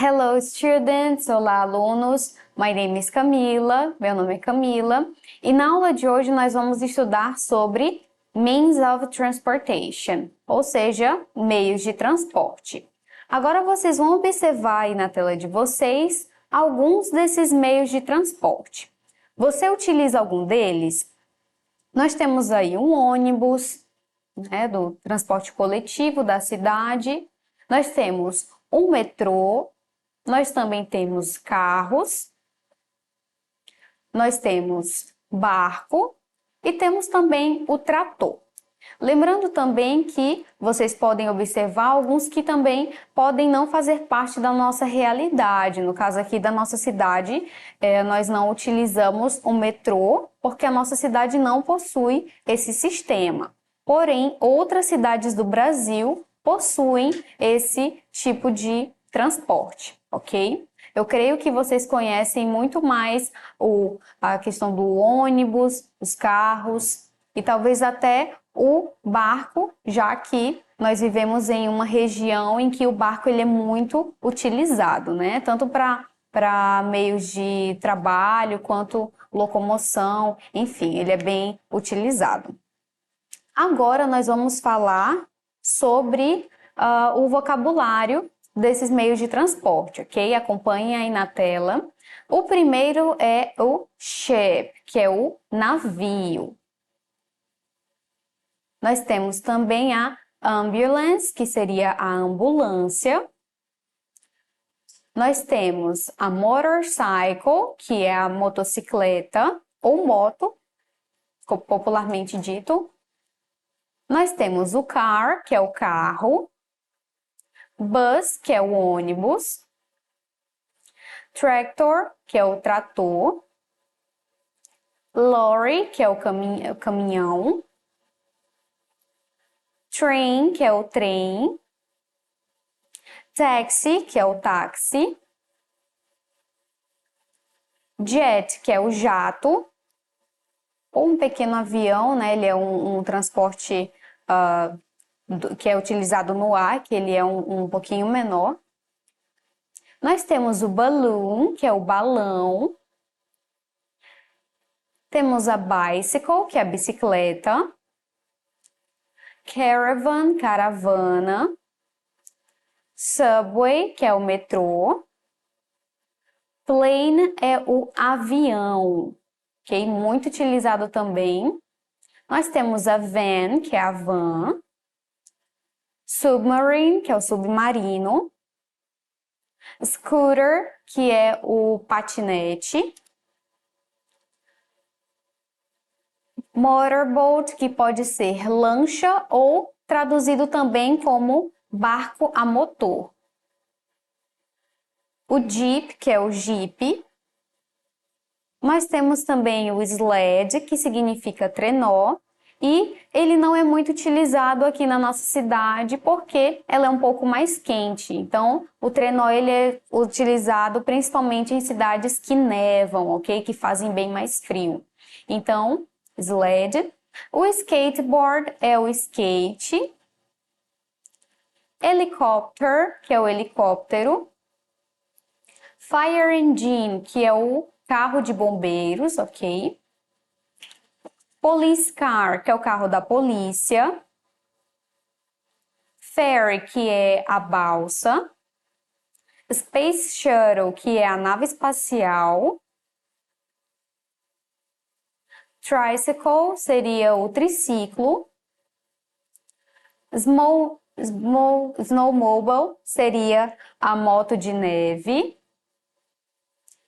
Hello, students! Olá, alunos! My name is Camila, meu nome é Camila, e na aula de hoje nós vamos estudar sobre Means of Transportation, ou seja, meios de transporte. Agora vocês vão observar aí na tela de vocês alguns desses meios de transporte. Você utiliza algum deles? Nós temos aí um ônibus, do transporte coletivo da cidade, nós temos um metrô, nós também temos carros, nós temos barco e temos também o trator. Lembrando também que vocês podem observar alguns que também podem não fazer parte da nossa realidade. No caso aqui da nossa cidade, nós não utilizamos o metrô porque a nossa cidade não possui esse sistema. Porém, outras cidades do Brasil possuem esse tipo de transporte, ok? Eu creio que vocês conhecem muito mais a questão do ônibus, os carros e talvez até o barco, já que nós vivemos em uma região em que o barco ele é muito utilizado, né? Tanto para meios de trabalho quanto locomoção, enfim, ele é bem utilizado. Agora nós vamos falar sobre o vocabulário desses meios de transporte, ok? Acompanhem aí na tela. O primeiro é o ship, que é o navio. Nós temos também a ambulance, que seria a ambulância. Nós temos a motorcycle, que é a motocicleta ou moto, popularmente dito. Nós temos o car, que é o carro. Bus, que é o ônibus. Tractor, que é o trator. Lorry, que é o caminhão. Train, que é o trem. Taxi, que é o táxi. Jet, que é o jato. Ou um pequeno avião, né? Ele é um transporte que é utilizado no ar, que ele é um pouquinho menor. Nós temos o balloon, que é o balão. Temos a bicycle, que é a bicicleta. Caravan, caravana. Subway, que é o metrô. Plane é o avião, ok? Muito utilizado também. Nós temos a van, que é a van. Submarine, que é o submarino. Scooter, que é o patinete. Motorboat, que pode ser lancha ou traduzido também como barco a motor. O Jeep, que é o Jeep. Nós temos também o sled, que significa trenó, e ele não é muito utilizado aqui na nossa cidade porque ela é um pouco mais quente. Então, o trenó ele é utilizado principalmente em cidades que nevam, ok? Que fazem bem mais frio. Então, sled. O skateboard é o skate. Helicopter, que é o helicóptero. Fire engine, que é o carro de bombeiros, ok? Police car, que é o carro da polícia. Ferry, que é a balsa. Space Shuttle, que é a nave espacial. Tricycle seria o triciclo. Snowmobile seria a moto de neve.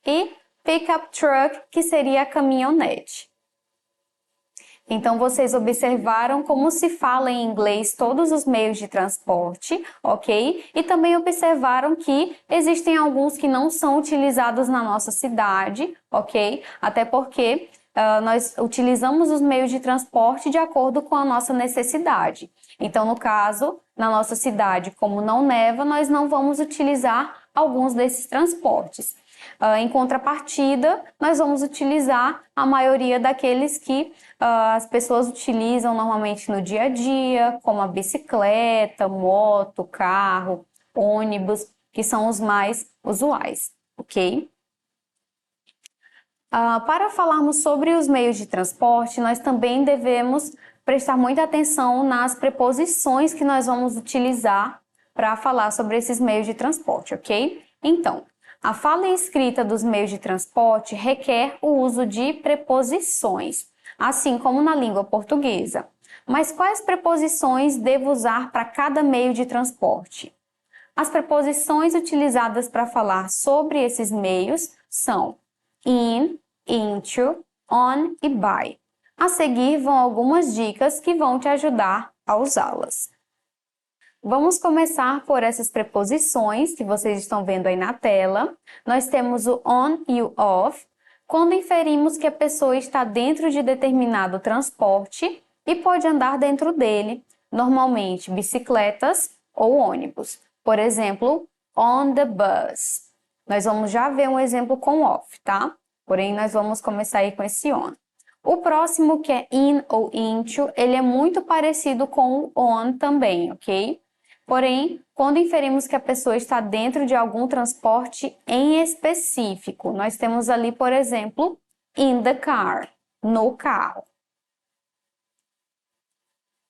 E pickup truck, que seria a caminhonete. Então, vocês observaram como se fala em inglês todos os meios de transporte, ok? E também observaram que existem alguns que não são utilizados na nossa cidade, ok? Até porque nós utilizamos os meios de transporte de acordo com a nossa necessidade. Então, no caso, na nossa cidade, como não neva, nós não vamos utilizar alguns desses transportes. Em contrapartida, nós vamos utilizar a maioria daqueles que as pessoas utilizam normalmente no dia a dia, como a bicicleta, moto, carro, ônibus, que são os mais usuais, ok? Para falarmos sobre os meios de transporte, nós também devemos prestar muita atenção nas preposições que nós vamos utilizar para falar sobre esses meios de transporte, ok? Então, a fala e escrita dos meios de transporte requer o uso de preposições, assim como na língua portuguesa. Mas quais preposições devo usar para cada meio de transporte? As preposições utilizadas para falar sobre esses meios são in, into, on e by. A seguir vão algumas dicas que vão te ajudar a usá-las. Vamos começar por essas preposições que vocês estão vendo aí na tela. Nós temos o on e o off, quando inferimos que a pessoa está dentro de determinado transporte e pode andar dentro dele, normalmente bicicletas ou ônibus. Por exemplo, on the bus. Nós vamos já ver um exemplo com off, tá? Porém, nós vamos começar aí com esse on. O próximo, que é in ou into, ele é muito parecido com o on também, ok? Porém, quando inferimos que a pessoa está dentro de algum transporte em específico, nós temos ali, por exemplo, in the car, no carro.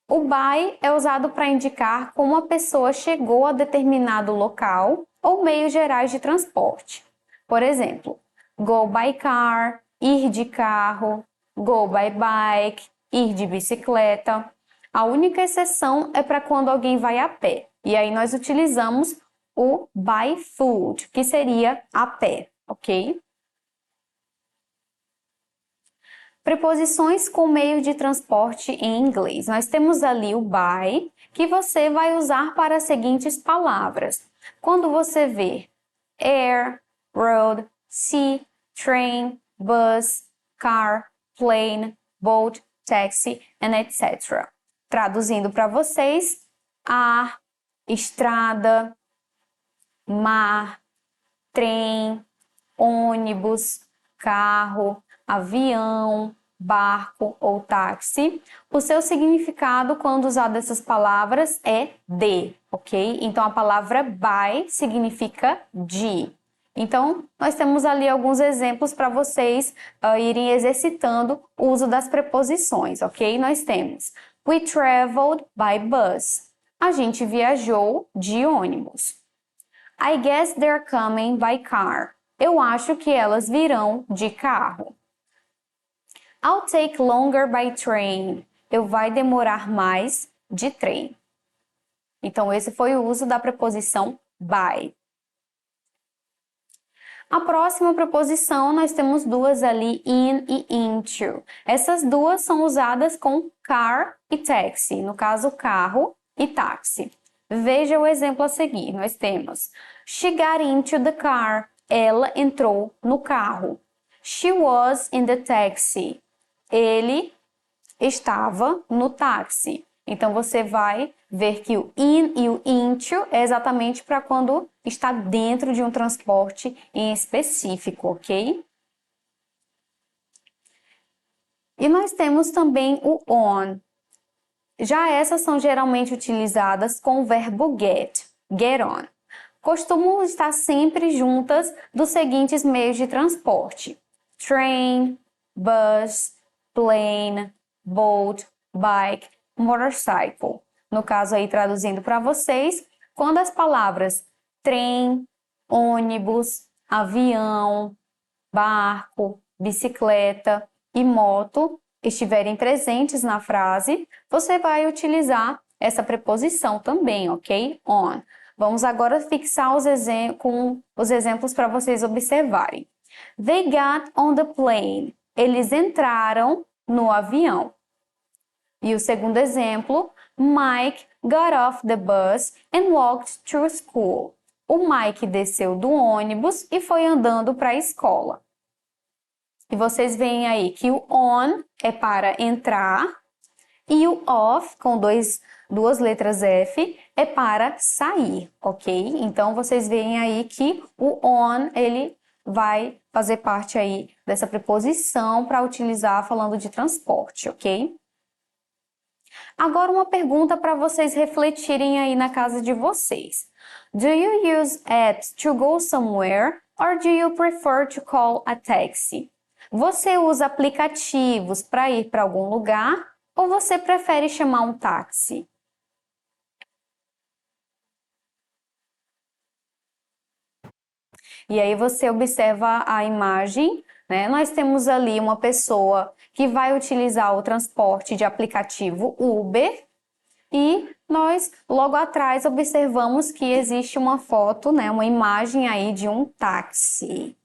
O by é usado para indicar como a pessoa chegou a determinado local ou meios gerais de transporte. Por exemplo, go by car, ir de carro, go by bike, ir de bicicleta. A única exceção é para quando alguém vai a pé. E aí nós utilizamos o by foot, que seria a pé, ok? Preposições com meio de transporte em inglês. Nós temos ali o by, que você vai usar para as seguintes palavras. Quando você vê air, road, sea, train, bus, car, plane, boat, taxi, and etc. Traduzindo para vocês, ar, estrada, mar, trem, ônibus, carro, avião, barco ou táxi. O seu significado quando usado essas palavras é de, ok? Então a palavra by significa de. Então, nós temos ali alguns exemplos para vocês irem exercitando o uso das preposições, ok? Nós temos we traveled by bus. A gente viajou de ônibus. I guess they're coming by car. Eu acho que elas virão de carro. I'll take longer by train. Eu vai demorar mais de trem. Então, esse foi o uso da preposição by. A próxima preposição, nós temos duas ali, in e into. Essas duas são usadas com car e taxi, no caso, carro e táxi. Veja o exemplo a seguir. Nós temos she got into the car. Ela entrou no carro. She was in the taxi. Ele estava no táxi. Então, você vai ver que o in e o into é exatamente para quando está dentro de um transporte em específico, ok? E nós temos também o on. Já essas são geralmente utilizadas com o verbo get on. Costumam estar sempre juntas dos seguintes meios de transporte: train, bus, plane, boat, bike, motorcycle. No caso aí, traduzindo para vocês, quando as palavras trem, ônibus, avião, barco, bicicleta e moto estiverem presentes na frase, você vai utilizar essa preposição também, ok? On. Vamos agora fixar com os exemplos para vocês observarem. They got on the plane. Eles entraram no avião. E o segundo exemplo, Mike got off the bus and walked to school. O Mike desceu do ônibus e foi andando para a escola. E vocês veem aí que o on é para entrar e o off, com duas letras F, é para sair, ok? Então, vocês veem aí que o on, ele vai fazer parte aí dessa preposição para utilizar falando de transporte, ok? Agora uma pergunta para vocês refletirem aí na casa de vocês. Do you use apps to go somewhere or do you prefer to call a taxi? Você usa aplicativos para ir para algum lugar ou você prefere chamar um táxi? E aí você observa a imagem, né? Nós temos ali uma pessoa que vai utilizar o transporte de aplicativo Uber e nós logo atrás observamos que existe uma foto, né? Uma imagem aí de um táxi.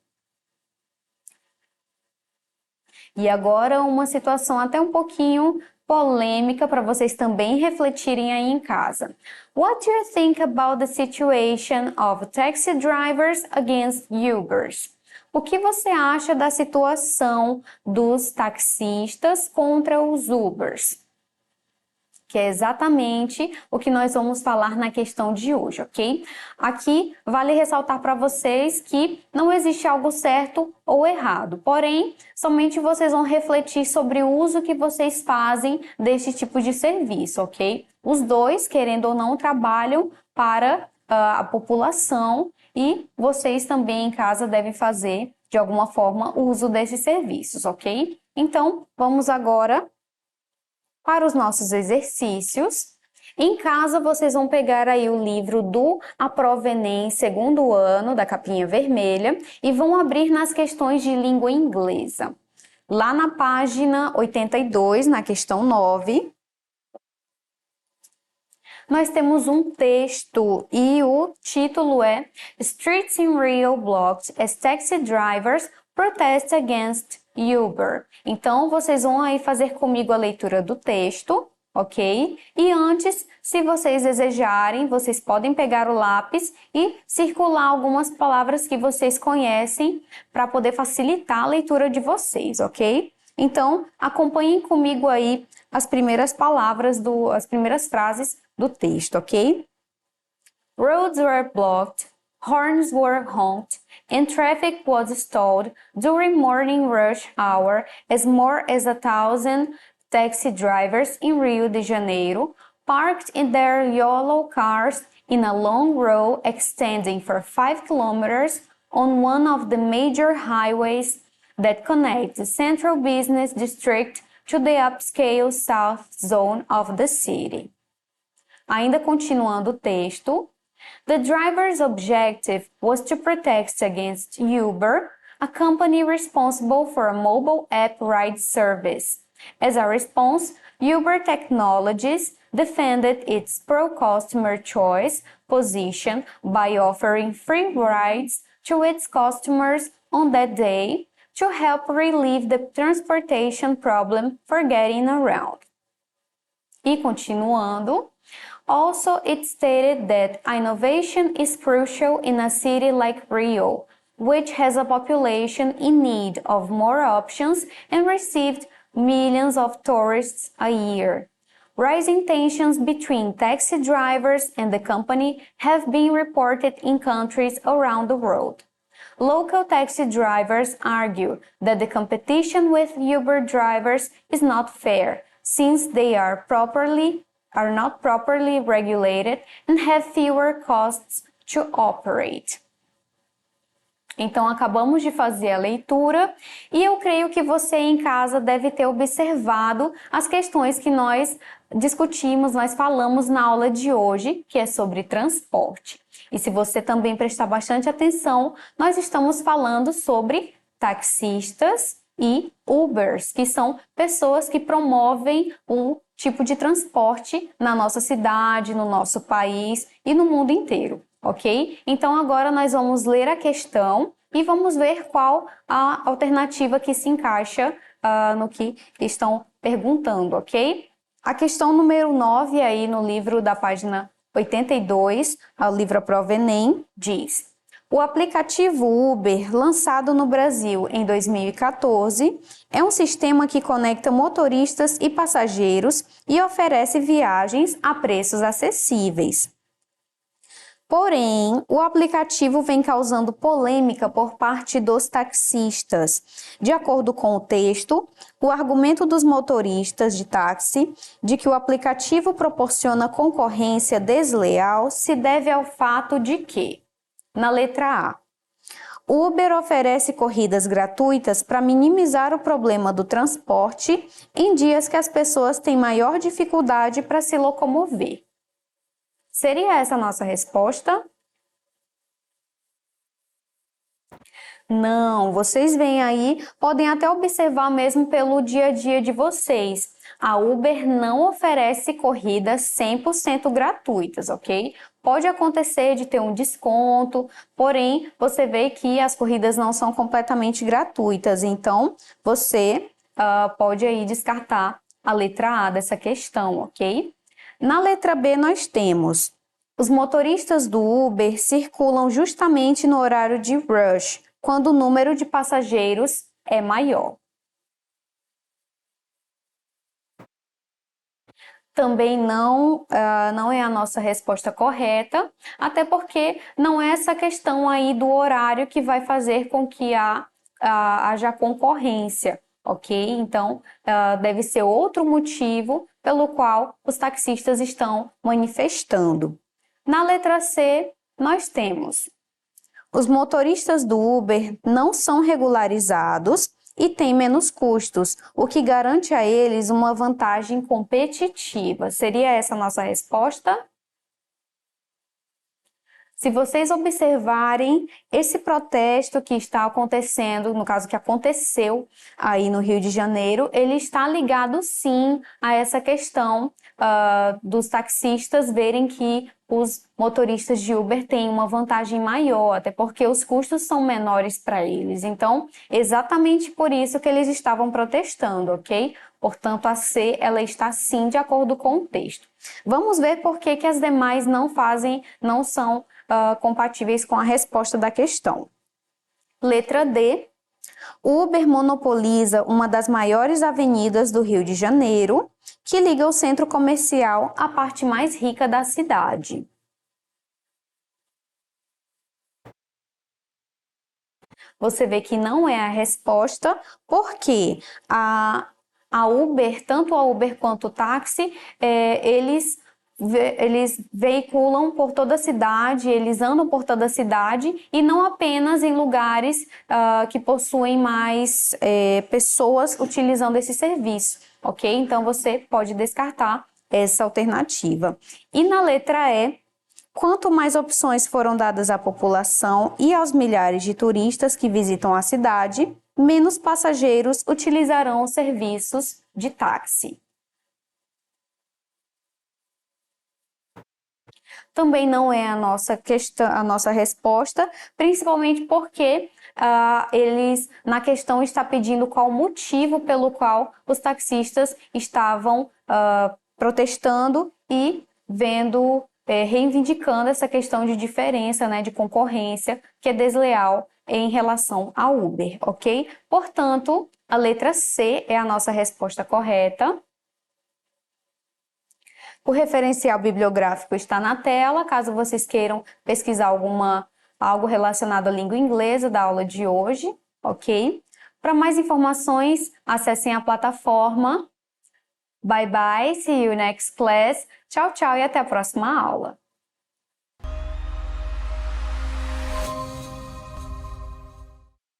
E agora uma situação até um pouquinho polêmica para vocês também refletirem aí em casa. What do you think about the situation of taxi drivers against Ubers? O que você acha da situação dos taxistas contra os Ubers? Que é exatamente o que nós vamos falar na questão de hoje, ok? Aqui vale ressaltar para vocês que não existe algo certo ou errado, porém, somente vocês vão refletir sobre o uso que vocês fazem deste tipo de serviço, ok? Os dois, querendo ou não, trabalham para a população e vocês também em casa devem fazer, de alguma forma, o uso desses serviços, ok? Então, vamos agora para os nossos exercícios. Em casa, vocês vão pegar aí o livro do A Prova Enem, segundo ano, da capinha vermelha, e vão abrir nas questões de língua inglesa. Lá na página 82, na questão 9, nós temos um texto e o título é Streets in Rio blocked as taxi drivers protest against Uber. Então, vocês vão aí fazer comigo a leitura do texto, ok? E antes, se vocês desejarem, vocês podem pegar o lápis e circular algumas palavras que vocês conhecem para poder facilitar a leitura de vocês, ok? Então, acompanhem comigo aí as primeiras palavras, as primeiras frases do texto, ok? Roads were blocked, horns were honked, and traffic was stalled during morning rush hour as more as 1,000 taxi drivers in Rio de Janeiro parked in their yellow cars in a long row extending for 5 kilometers on one of the major highways that connect the central business district to the upscale south zone of the city. Ainda continuando o texto, the driver's objective was to protest against Uber, a company responsible for a mobile app ride service. As a response, Uber Technologies defended its pro-customer choice position by offering free rides to its customers on that day to help relieve the transportation problem for getting around. E continuando, also, it stated that innovation is crucial in a city like Rio, which has a population in need of more options and received millions of tourists a year. Rising tensions between taxi drivers and the company have been reported in countries around the world. Local taxi drivers argue that the competition with Uber drivers is not fair, since they are not properly regulated and have fewer costs to operate. Então, acabamos de fazer a leitura e eu creio que você em casa deve ter observado as questões que nós discutimos, nós falamos na aula de hoje, que é sobre transporte. E se você também prestar bastante atenção, nós estamos falando sobre taxistas e Ubers, que são pessoas que promovem um tipo de transporte na nossa cidade, no nosso país e no mundo inteiro, ok? Então agora nós vamos ler a questão e vamos ver qual a alternativa que se encaixa no que estão perguntando, ok? A questão número 9 aí no livro da página 82, o livro A Prova Enem, diz: o aplicativo Uber, lançado no Brasil em 2014, é um sistema que conecta motoristas e passageiros e oferece viagens a preços acessíveis. Porém, o aplicativo vem causando polêmica por parte dos taxistas. De acordo com o texto, o argumento dos motoristas de táxi de que o aplicativo proporciona concorrência desleal se deve ao fato de que, na letra A, o Uber oferece corridas gratuitas para minimizar o problema do transporte em dias que as pessoas têm maior dificuldade para se locomover. Seria essa a nossa resposta? Não, vocês veem aí, podem até observar mesmo pelo dia a dia de vocês. A Uber não oferece corridas 100% gratuitas, ok? Pode acontecer de ter um desconto, porém, você vê que as corridas não são completamente gratuitas. Então, você pode aí descartar a letra A dessa questão, ok? Na letra B, nós temos: os motoristas do Uber circulam justamente no horário de rush, quando o número de passageiros é maior. Também não é a nossa resposta correta, até porque não é essa questão aí do horário que vai fazer com que haja concorrência, ok? Então, deve ser outro motivo pelo qual os taxistas estão manifestando. Na letra C, nós temos: os motoristas do Uber não são regularizados e têm menos custos, o que garante a eles uma vantagem competitiva. Seria essa a nossa resposta? Se vocês observarem, esse protesto que está acontecendo, no caso que aconteceu aí no Rio de Janeiro, ele está ligado sim a essa questão dos taxistas verem que os motoristas de Uber têm uma vantagem maior, até porque os custos são menores para eles. Então, exatamente por isso que eles estavam protestando, ok? Portanto, a C, ela está sim de acordo com o texto. Vamos ver por que que as demais não são compatíveis com a resposta da questão. Letra D. O Uber monopoliza uma das maiores avenidas do Rio de Janeiro, que liga o centro comercial à parte mais rica da cidade. Você vê que não é a resposta, porque a Uber, tanto a Uber quanto o táxi, eles veiculam por toda a cidade, eles andam por toda a cidade e não apenas em lugares que possuem mais pessoas utilizando esse serviço, ok? Então, você pode descartar essa alternativa. E na letra E, quanto mais opções foram dadas à população e aos milhares de turistas que visitam a cidade, menos passageiros utilizarão os serviços de táxi. Também não é a nossa questão, a nossa resposta, principalmente porque na questão está pedindo qual o motivo pelo qual os taxistas estavam protestando e reivindicando essa questão de diferença, né, de concorrência que é desleal em relação ao Uber, ok? Portanto, a letra C é a nossa resposta correta. O referencial bibliográfico está na tela, caso vocês queiram pesquisar algo relacionado à língua inglesa da aula de hoje, ok? Para mais informações, acessem a plataforma. Bye bye, see you next class. Tchau, tchau e até a próxima aula.